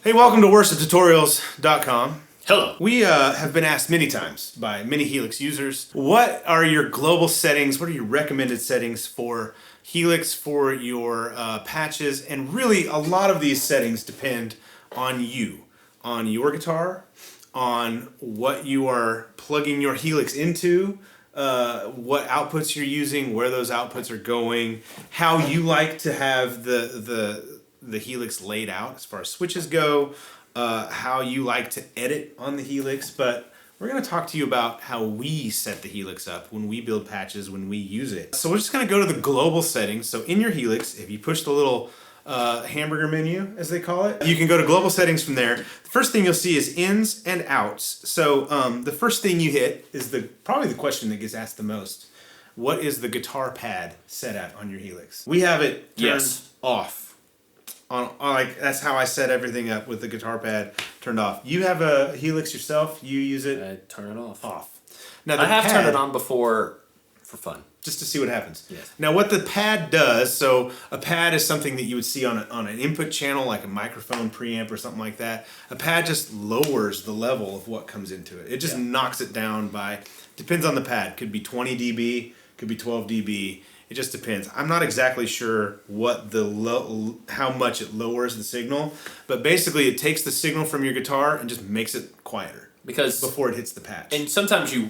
Hey, welcome to worstoftutorials.com. Hello. We have been asked many times by many Helix users, what are your global settings, what are your recommended settings for Helix for your patches? And really, a lot of these settings depend on you, on your guitar, on what you are plugging your Helix into, what outputs you're using, where those outputs are going, how you like to have the Helix laid out as far as switches go, how you like to edit on the Helix. But we're going to talk to you about how we set the Helix up when we build patches, when we use it. So we're just going to go to the global settings. So in your Helix, if you push the little hamburger menu, as they call it, you can go to global settings from there. The first thing you'll see is ins and outs. So the first thing you hit is probably the question that gets asked the most. What is the guitar pad set at on your Helix? We have it turned off. Like that's how I set everything up, with the guitar pad turned off. You have a Helix yourself. You use it. I turn it off. Now I have turned it on before for fun, just to see what happens. Yes. Now what the pad does, so a pad is something that you would see on an input channel, like a microphone preamp or something like that. A pad just lowers the level of what comes into it. It just knocks it down by, depends on the pad. Could be 20 dB, could be 12 dB. It just depends. I'm not exactly sure what how much it lowers the signal, but basically it takes the signal from your guitar and just makes it quieter before it hits the patch. And sometimes you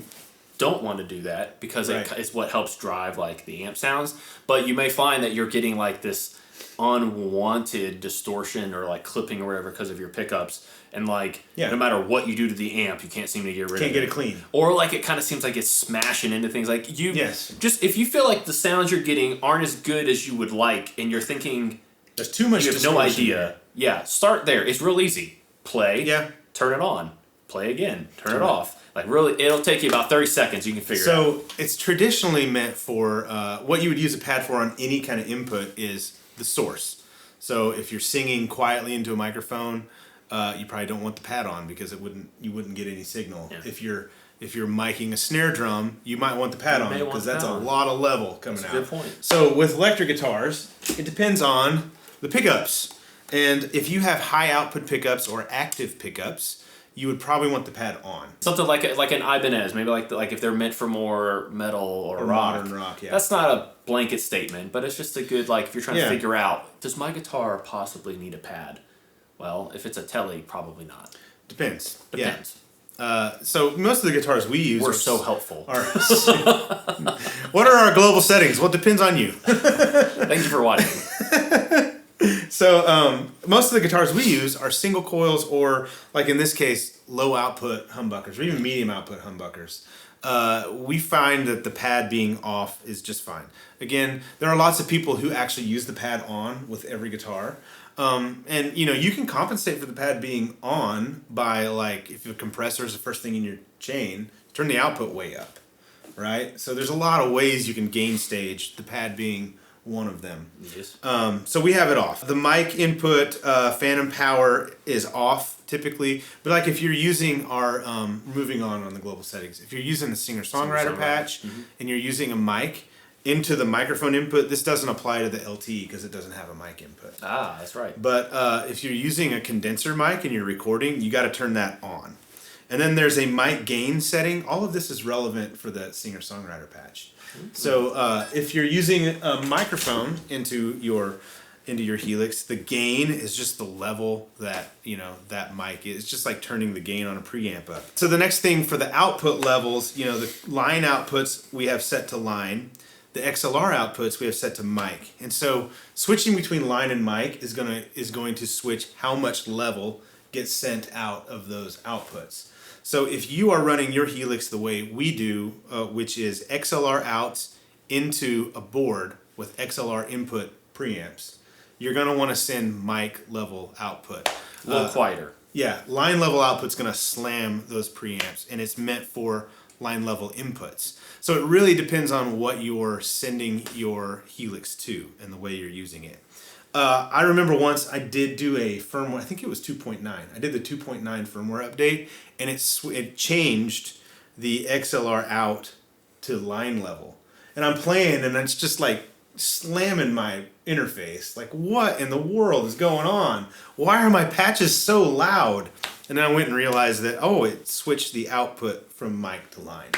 don't want to do that because it's what helps drive like the amp sounds, but you may find that you're getting like this unwanted distortion or like clipping or whatever because of your pickups, and like no matter what you do to the amp, you can't seem to get rid of it. Can't get it clean. Or like it kind of seems like it's smashing into things. Like just if you feel like the sounds you're getting aren't as good as you would like, and you're thinking there's too much, you have no idea. Yeah, start there. It's real easy. Play. Yeah. Turn it on. Play again. Turn it off. Like really, it'll take you about 30 seconds. You can figure it out. So it's traditionally meant for what you would use a pad for on any kind of input is the source. So if you're singing quietly into a microphone, you probably don't want the pad on because you wouldn't get any signal. Yeah. If you're miking a snare drum, you might want the pad on because that's a lot of level coming out. That's a good point. So with electric guitars, it depends on the pickups. And if you have high output pickups or active pickups, you would probably want the pad on. Something like an Ibanez, maybe like if they're meant for more metal or rock. Modern rock, yeah. That's not a blanket statement, but it's just a good, like, if you're trying to figure out, does my guitar possibly need a pad? Well, if it's a Tele, probably not. Depends. Depends. Yeah. So most of the guitars we use are so helpful. What are our global settings? Well, it depends on you. Thank you for watching. So most of the guitars we use are single coils, or like in this case, low output humbuckers, or even medium output humbuckers. We find that the pad being off is just fine. Again, there are lots of people who actually use the pad on with every guitar. And you can compensate for the pad being on by, like, if the compressor is the first thing in your chain, turn the output way up, right? So there's a lot of ways you can gain stage, the pad being one of them. Yes. So we have it off. The mic input, phantom power is off typically, but like if you're using our, moving on the global settings, if you're using the singer-songwriter patch and you're using a mic into the microphone input, this doesn't apply to the LT because it doesn't have a mic input. Ah, that's right. But if you're using a condenser mic and you're recording, you got to turn that on. And then there's a mic gain setting. All of this is relevant for the singer-songwriter patch. So if you're using a microphone into your Helix, the gain is just the level that that mic is. It's just like turning the gain on a preamp up. So the next thing for the output levels, the line outputs we have set to line. The XLR outputs we have set to mic. And so switching between line and mic is going to switch how much level gets sent out of those outputs. So if you are running your Helix the way we do, which is XLR outs into a board with XLR input preamps, you're going to want to send mic level output. A little quieter. Yeah, line level output's going to slam those preamps, and it's meant for line level inputs. So it really depends on what you're sending your Helix to and the way you're using it. I remember once I did do a firmware, I think it was 2.9. I did the 2.9 firmware update, and it changed the XLR out to line level. And I'm playing, and it's just like slamming my interface. Like, what in the world is going on? Why are my patches so loud? And then I went and realized that, oh, it switched the output from mic to line.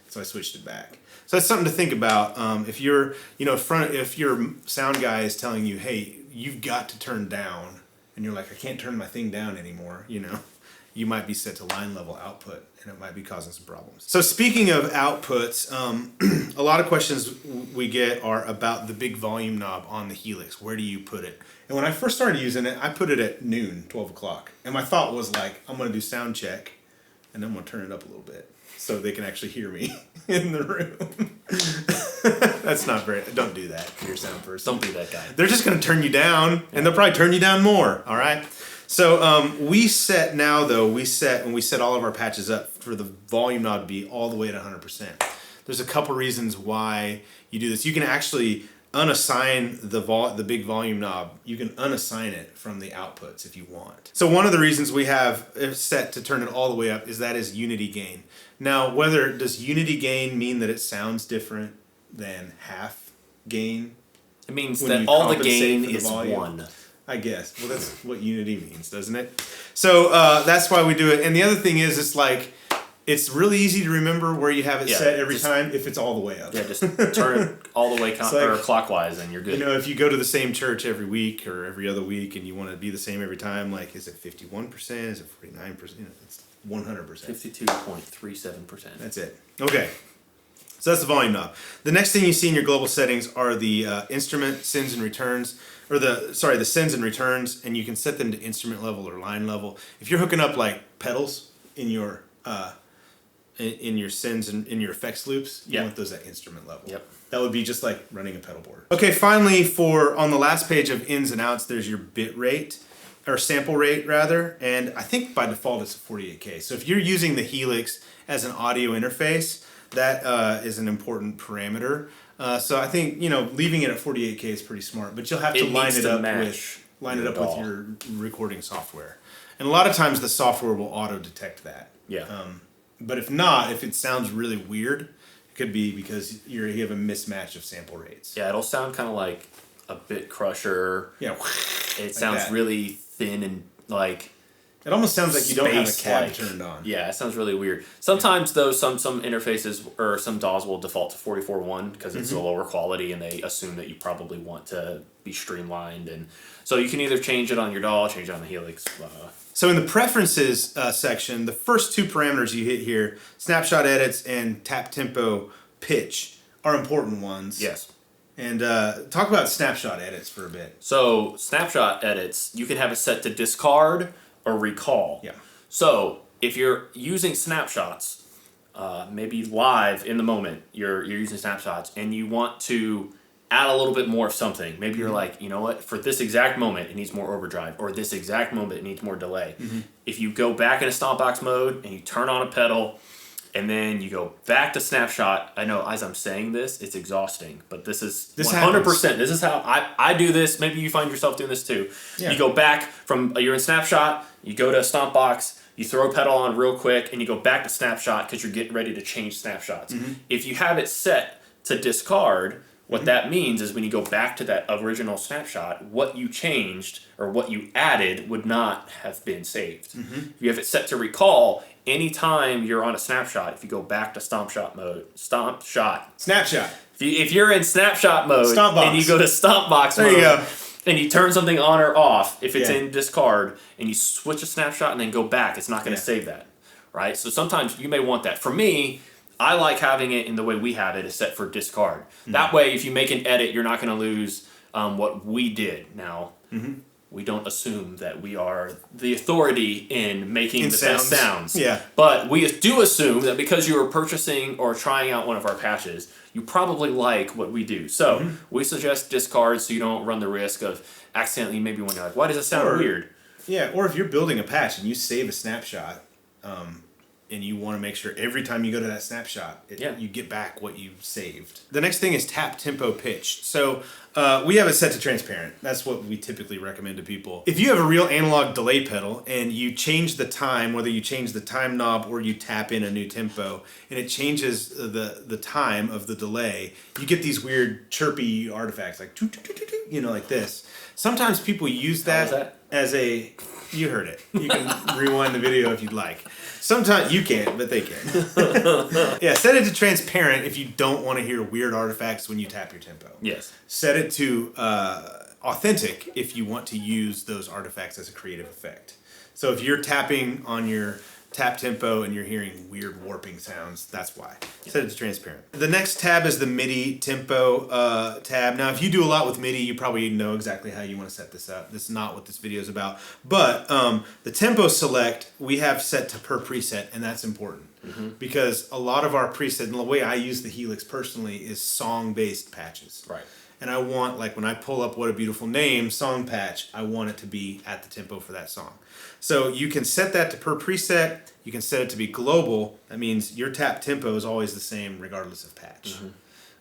So I switched it back. So that's something to think about. If you're, if your sound guy is telling you, hey, you've got to turn down, and you're like, I can't turn my thing down anymore, you might be set to line level output, and it might be causing some problems. So speaking of outputs, a lot of questions we get are about the big volume knob on the Helix. Where do you put it? And when I first started using it, I put it at noon, 12 o'clock. And my thought was like, I'm going to do sound check, and then I'm going to turn it up a little bit so they can actually hear me in the room. That's not very, don't do that for your sound person. Don't be that guy. They're just going to turn you down, and they'll probably turn you down more, all right? So we set all of our patches up for the volume knob to be all the way at 100%. There's a couple reasons why you do this. You can actually unassign the big volume knob. You can unassign it from the outputs if you want. So one of the reasons we have it set to turn it all the way up is unity gain. Now, does unity gain mean that it sounds different than half gain? It means that all the gain is volume? 1. I guess. Well, that's what unity means, doesn't it? So that's why we do it. And the other thing is, it's really easy to remember where you have it set every time if it's all the way up. Yeah, just turn it all the way or clockwise, and you're good. If you go to the same church every week or every other week, and you want to be the same every time, like, is it 51%? Is it 49%? It's 100%. 52.37%. That's it. Okay. So that's the volume knob. The next thing you see in your global settings are the instrument sends and returns, the sends and returns, and you can set them to instrument level or line level. If you're hooking up like pedals in your sends and in your effects loops, you want those at instrument level. Yep. That would be just like running a pedal board. Okay, finally, on the last page of ins and outs, there's your bit rate, or sample rate rather, and I think by default it's a 48K. So if you're using the Helix as an audio interface, that is an important parameter. So I think leaving it at 48K is pretty smart, but you'll have to line it up with your recording software, and a lot of times the software will auto detect that. Yeah. But if not, if it sounds really weird, it could be because you have a mismatch of sample rates. Yeah, it'll sound kind of like a bit crusher. Yeah. It sounds really thin and like. It almost sounds like you don't have a cab turned on. Yeah, it sounds really weird. Sometimes though, some interfaces or some DAWs will default to 44.1 because it's a lower quality, and they assume that you probably want to be streamlined, and so you can either change it on your DAW, change it on the Helix. So in the preferences section, the first two parameters you hit here, snapshot edits and tap tempo pitch, are important ones. Yes. And talk about snapshot edits for a bit. So snapshot edits, you can have it set to discard or recall. Yeah. So if you're using snapshots, maybe live in the moment, you're using snapshots, and you want to add a little bit more of something. Maybe you're like, you know what, for this exact moment it needs more overdrive, or this exact moment it needs more delay. If you go back into Stomp box mode and you turn on a pedal, and then you go back to snapshot. I know as I'm saying this, it's exhausting, but this is 100%. Happens. This is how I do this. Maybe you find yourself doing this too. Yeah. You go back you're in snapshot, you go to Stomp box, you throw a pedal on real quick, and you go back to snapshot because you're getting ready to change snapshots. If you have it set to discard, what that means is when you go back to that original snapshot, what you changed or what you added would not have been saved. If you have it set to recall, anytime you're on a snapshot, if you go back to snapshot, if you're in snapshot mode and you go to Stomp box mode and you turn something on or off, if it's in discard, and you switch a snapshot and then go back, it's not going to save that, right? So sometimes you may want that. For me, I like having it in the way we have it is set for discard. That way, if you make an edit, you're not going to lose what we did. Now, we don't assume that we are the authority in making the best sounds. Yeah. But we do assume that because you are purchasing or trying out one of our patches, you probably like what we do. So we suggest discard so you don't run the risk of accidentally maybe when you're like, why does it sound weird? Yeah, or if you're building a patch and you save a snapshot, and you want to make sure every time you go to that snapshot, you get back what you saved. The next thing is tap tempo pitch. So we have it set to transparent. That's what we typically recommend to people. If you have a real analog delay pedal and you change the time, whether you change the time knob or you tap in a new tempo, and it changes the time of the delay, you get these weird chirpy artifacts like like this. Sometimes people use that as a... You heard it. You can rewind the video if you'd like. Sometimes you can't, but they can. Yeah, set it to transparent if you don't want to hear weird artifacts when you tap your tempo. Yes. Set it to authentic if you want to use those artifacts as a creative effect. So if you're tapping on your tap tempo and you're hearing weird warping sounds, that's why. Set it to transparent. The next tab is the Midi tempo tab. Now, if you do a lot with Midi, you probably know exactly how you want to set this up. This is not what this video is about. But the tempo select, we have set to per preset, and that's important. Because a lot of our preset, and the way I use the Helix personally, is song-based patches. Right. And I want, like when I pull up What a Beautiful Name song patch, I want it to be at the tempo for that song. So you can set that to per preset. You can set it to be global. That means your tap tempo is always the same regardless of patch.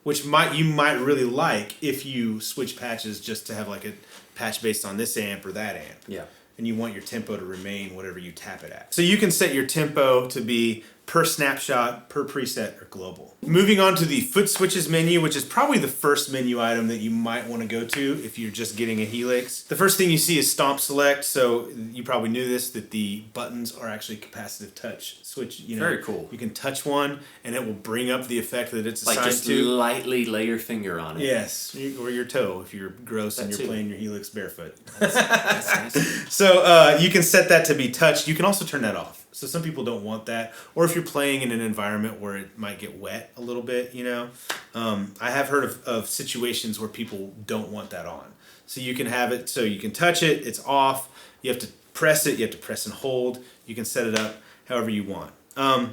Which you might really like if you switch patches just to have like a patch based on this amp or that amp. Yeah. And you want your tempo to remain whatever you tap it at. So you can set your tempo to be per snapshot, per preset, or global. Moving on to the Footswitches menu, which is probably the first menu item that you might want to go to if you're just getting a Helix. The first thing you see is Stomp Select, so you probably knew this, that the buttons are actually capacitive touch switch. Very cool. You can touch one, and it will bring up the effect that it's assigned like just to. lightly lay your finger on it. Yes, or your toe if you're gross and you're playing your Helix barefoot. That's nice. So you can set that to be touched. You can also turn that off. So some people don't want that. Or if you're playing in an environment where it might get wet a little bit, I have heard of situations where people don't want that on. So you can have it so you can touch it, it's off. You have to press it, you have to press and hold. You can set it up however you want.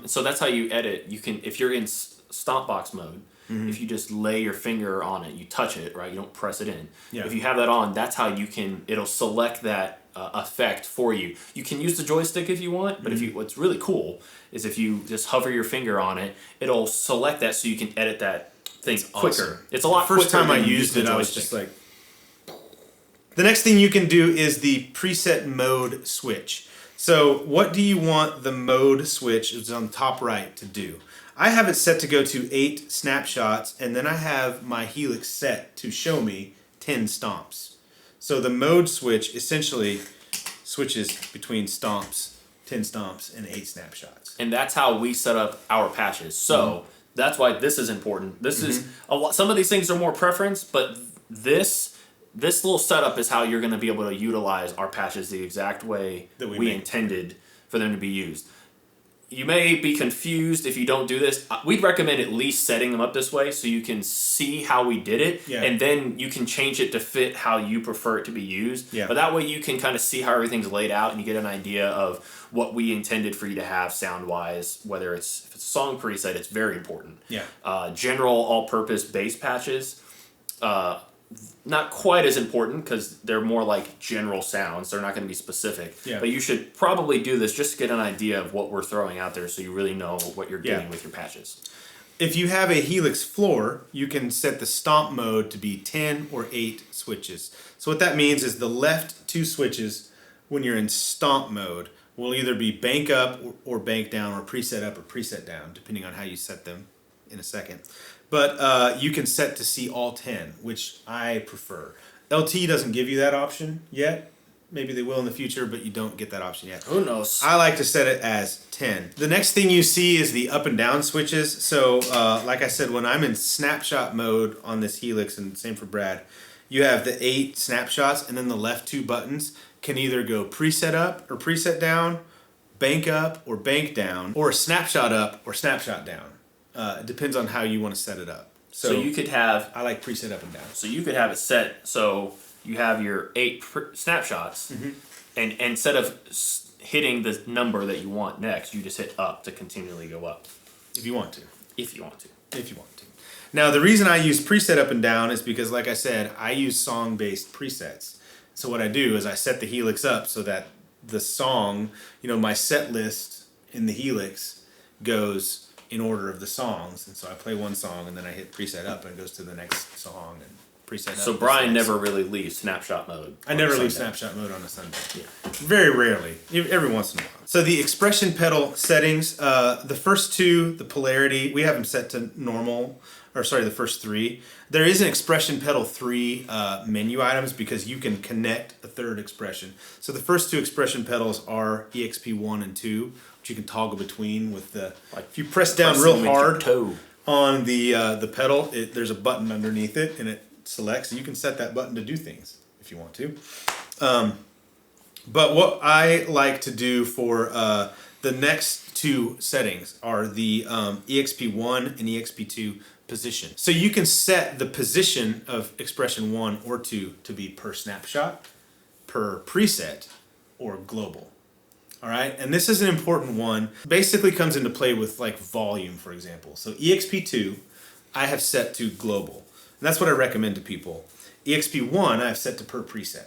So that's how you edit. You can, if you're in Stomp Box mode, if you just lay your finger on it, you touch it, right? You don't press it in. Yeah. If you have that on, that's how it'll select that effect for you. You can use the joystick if you want, but what's really cool is if you just hover your finger on it, it'll select that so you can edit that thing quicker. Awesome. It's a lot quicker. First time I used it, I was just like... The next thing you can do is the preset mode switch. So what do you want the mode switch, it's on the top right, to do? I have it set to go to 8 snapshots, and then I have my Helix set to show me 10 stomps. So the mode switch essentially switches between 10 stomps, and 8 snapshots. And that's how we set up our patches. So that's why this is important. This is a lot. Some of these things are more preference, but this little setup is how you're going to be able to utilize our patches the exact way that we intended for them to be used. You may be confused if you don't do this. We'd recommend at least setting them up this way so you can see how we did it, and then you can change it to fit how you prefer it to be used. But that way you can kind of see how everything's laid out and you get an idea of what we intended for you to have sound-wise, if it's a song preset, it's very important. General all-purpose bass patches, not quite as important because they're more like general sounds. They're not going to be specific. But you should probably do this just to get an idea of what we're throwing out there so you really know what you're getting with your patches. If you have a Helix floor, you can set the stomp mode to be 10 or 8 switches. So what that means is the left 2 switches when you're in stomp mode will either be bank up or bank down, or preset up or preset down, depending on how you set them in a second. But you can set to see all 10, which I prefer. LT doesn't give you that option yet. Maybe they will in the future, but you don't get that option yet. Who knows? I like to set it as 10. The next thing you see is the up and down switches. So like I said, when I'm in snapshot mode on this Helix, and same for Brad, you have the 8 snapshots, and then the left 2 buttons can either go preset up or preset down, bank up or bank down, or snapshot up or snapshot down. It depends on how you want to set it up. So you could have... I like preset up and down. So you could have it set so you have your 8 snapshots, and instead of hitting the number that you want next, you just hit up to continually go up. If you want to. If you want to. If you want to. Now, the reason I use preset up and down is because, like I said, I use song-based presets. So what I do is I set the Helix up so that the song, my set list in the Helix goes in order of the songs. And so I play one song and then I hit preset up and it goes to the next song and preset up. So Brian never really leaves snapshot mode. I never leave snapshot mode on a Sunday. Yeah. Very rarely. Every once in a while. So the expression pedal settings, the first two, the polarity, we have them set to normal, or sorry, the first three. There is an expression pedal 3 menu items because you can connect a third expression. So the first two expression pedals are EXP 1 and 2, which you can toggle between with the, like if you press down real hard on the pedal, there's a button underneath it and it selects. You can set that button to do things if you want to. But what I like to do for the next two settings are the EXP 1 and EXP 2 position. So you can set the position of expression 1 or 2 to be per snapshot, per preset, or global. All right, and this is an important one. Basically comes into play with like volume, for example. So EXP2, I have set to global. And that's what I recommend to people. EXP1, I have set to per preset.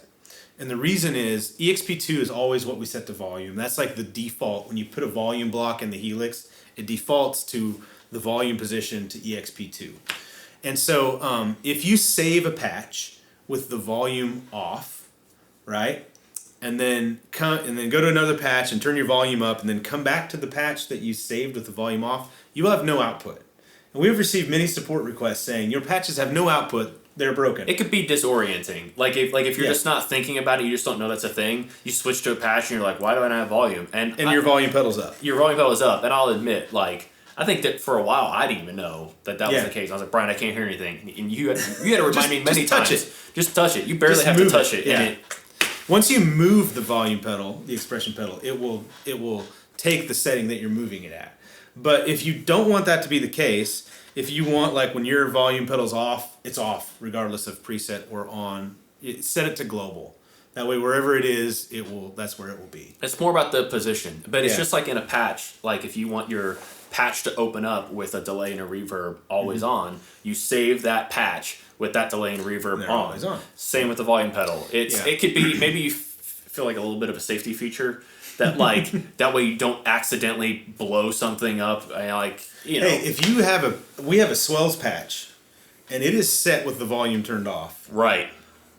And the reason is EXP2 is always what we set to volume. That's like the default. When you put a volume block in the Helix, it defaults to the volume position to EXP2. And so if you save a patch with the volume off, right? And then go to another patch and turn your volume up and then come back to the patch that you saved with the volume off, you will have no output. And we've received many support requests saying your patches have no output, they're broken. It could be disorienting. Like if you're just not thinking about it, you just don't know that's a thing. You switch to a patch and you're like, why do I not have volume? And your volume pedal's up. Your volume pedal is up, and I'll admit, like I think that for a while I didn't even know that was the case. I was like, Brian, I can't hear anything, and you had to remind me many times. Just touch it. You barely have to touch it. Yeah. Once you move the volume pedal, the expression pedal, it will take the setting that you're moving it at. But if you don't want that to be the case, if you want, like when your volume pedal's off, it's off regardless of preset or on. Set it to global. That way, wherever it is, that's where it will be. It's more about the position, but it's just like in a patch. Like if you want your patch to open up with a delay and a reverb always on, you save that patch with that delay and reverb on. Same with the volume pedal. It could be maybe you feel like a little bit of a safety feature that like that way you don't accidentally blow something up. Hey, if you we have a swells patch, and it is set with the volume turned off. Right.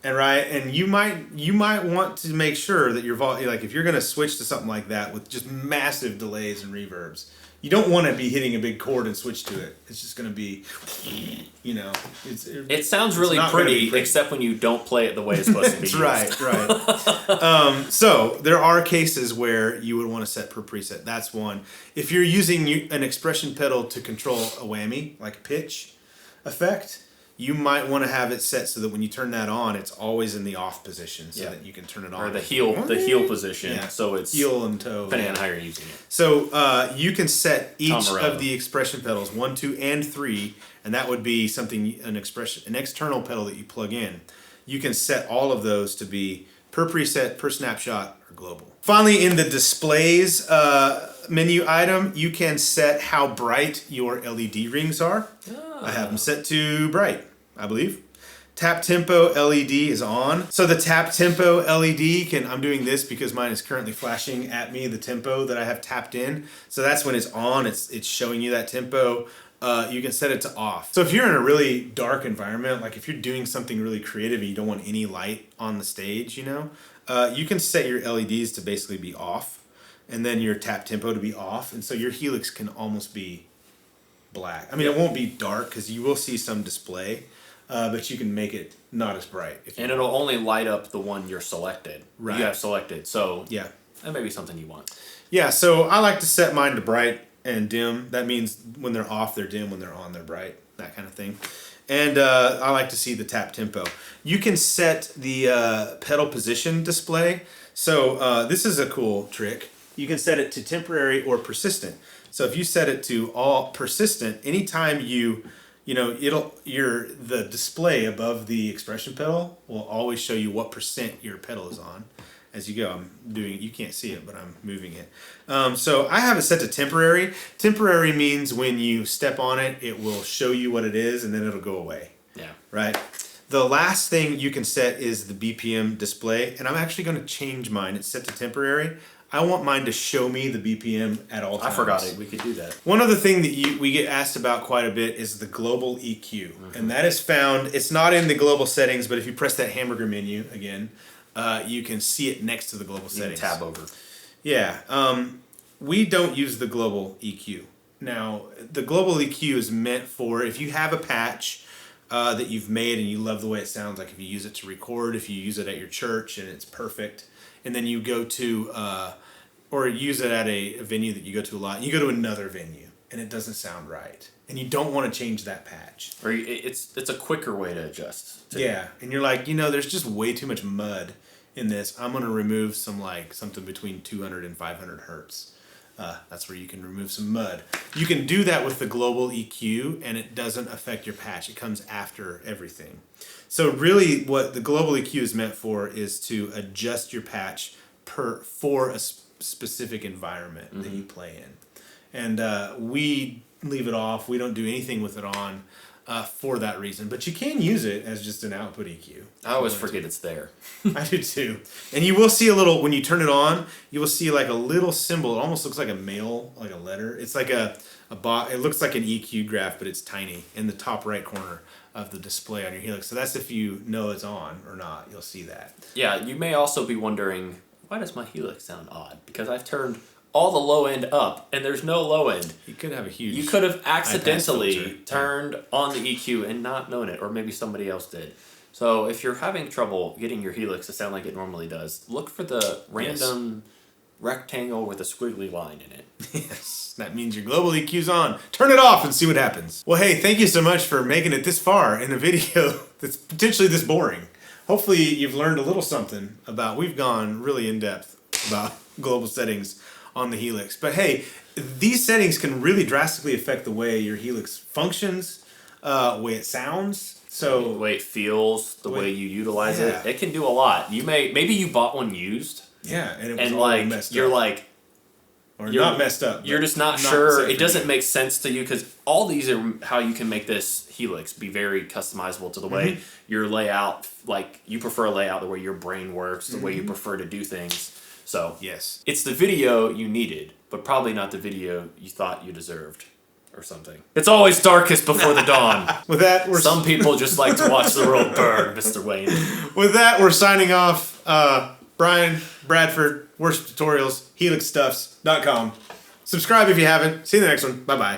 And you might want to make sure that your volume, like if you're going to switch to something like that with just massive delays and reverbs, you don't want to be hitting a big chord and switch to it. It's just going to be, it sounds really pretty, except when you don't play it the way it's supposed to be. That's right. So there are cases where you would want to set per preset. That's one. If you're using an expression pedal to control a whammy, like a pitch effect, you might want to have it set so that when you turn that on, it's always in the off position, so that you can turn it on. Or the heel position, so it's heel and toe, depending on how you're using it. So you can set each of the expression pedals 1, 2, and 3, and that would be something an external pedal that you plug in. You can set all of those to be per preset, per snapshot, or global. Finally, in the displays menu item, you can set how bright your LED rings are. I have them set to bright, I believe. Tap tempo LED is on. So the tap tempo LED I'm doing this because mine is currently flashing at me the tempo that I have tapped in. So that's when it's on, it's showing you that tempo. You can set it to off. So if you're in a really dark environment, like if you're doing something really creative and you don't want any light on the stage, you can set your LEDs to basically be off and then your tap tempo to be off. And so your Helix can almost be black. I mean, it won't be dark because you will see some display, but you can make it not as bright. And it'll only light up the one you're selected. Right. You have selected. So that may be something you want. Yeah, so I like to set mine to bright and dim. That means when they're off, they're dim. When they're on, they're bright. That kind of thing. And I like to see the tap tempo. You can set the pedal position display. So this is a cool trick. You can set it to temporary or persistent. So if you set it to all persistent, anytime the display above the expression pedal will always show you what percent your pedal is on as you go. You can't see it, but I'm moving it. So I have it set to temporary. Temporary means when you step on it, it will show you what it is and then it'll go away. Yeah. Right? The last thing you can set is the BPM display, and I'm actually going to change mine. It's set to temporary. I want mine to show me the BPM at all times. I forgot it. We could do that. One other thing that we get asked about quite a bit is the global EQ. And that is found, it's not in the global settings, but if you press that hamburger menu again, you can see it next to the global settings. Tab over. Yeah. We don't use the global EQ. Now, the global EQ is meant for if you have a patch that you've made and you love the way it sounds, like if you use it to record, if you use it at your church and it's perfect, and then you go to, or use it at a venue that you go to a lot, and you go to another venue and it doesn't sound right, and you don't want to change that patch. Or it's a quicker way to adjust. Yeah, and you're like, there's just way too much mud in this. I'm going to remove something between 200 and 500 hertz. That's where you can remove some mud. You can do that with the global EQ, and it doesn't affect your patch. It comes after everything. So really what the global EQ is meant for is to adjust your patch for a specific environment that you play in. And we leave it off. We don't do anything with it on for that reason. But you can use it as just an output EQ. I always forget it's there. I do too. And you will see a little, when you turn it on, you will see like a little symbol. It almost looks like a mail, like a letter. It's like it looks like an EQ graph, but it's tiny in the top right corner of the display on your Helix. So that's if you know it's on or not. You'll see that. Yeah, you may also be wondering, why does my Helix sound odd? Because I've turned all the low end up, and there's no low end. You could have a huge. You could have accidentally turned on the EQ and not known it, or maybe somebody else did. So if you're having trouble getting your Helix to sound like it normally does, look for the random rectangle with a squiggly line in it. Yes, that means your global EQ's on. Turn it off and see what happens. Well, hey, thank you so much for making it this far in a video that's potentially this boring. Hopefully you've learned a little something about, we've gone really in depth about global settings on the Helix. But hey, these settings can really drastically affect the way your Helix functions, way it sounds. So the way it feels, the way you utilize it. It can do a lot. Maybe you bought one used. Yeah, and it was all messed up. Or not messed up. You're just not sure. It doesn't make sense to you because all these are how you can make this Helix be very customizable to the way your layout, like you prefer a layout the way your brain works, the way you prefer to do things. So yes, it's the video you needed, but probably not the video you thought you deserved. Or something. It's always darkest before the dawn. With that, some people just like to watch the world burn, Mr. Wayne. With that, we're signing off. Brian, Bradford, Worship Tutorials, HelixStuffs.com. Subscribe if you haven't. See you in the next one. Bye-bye.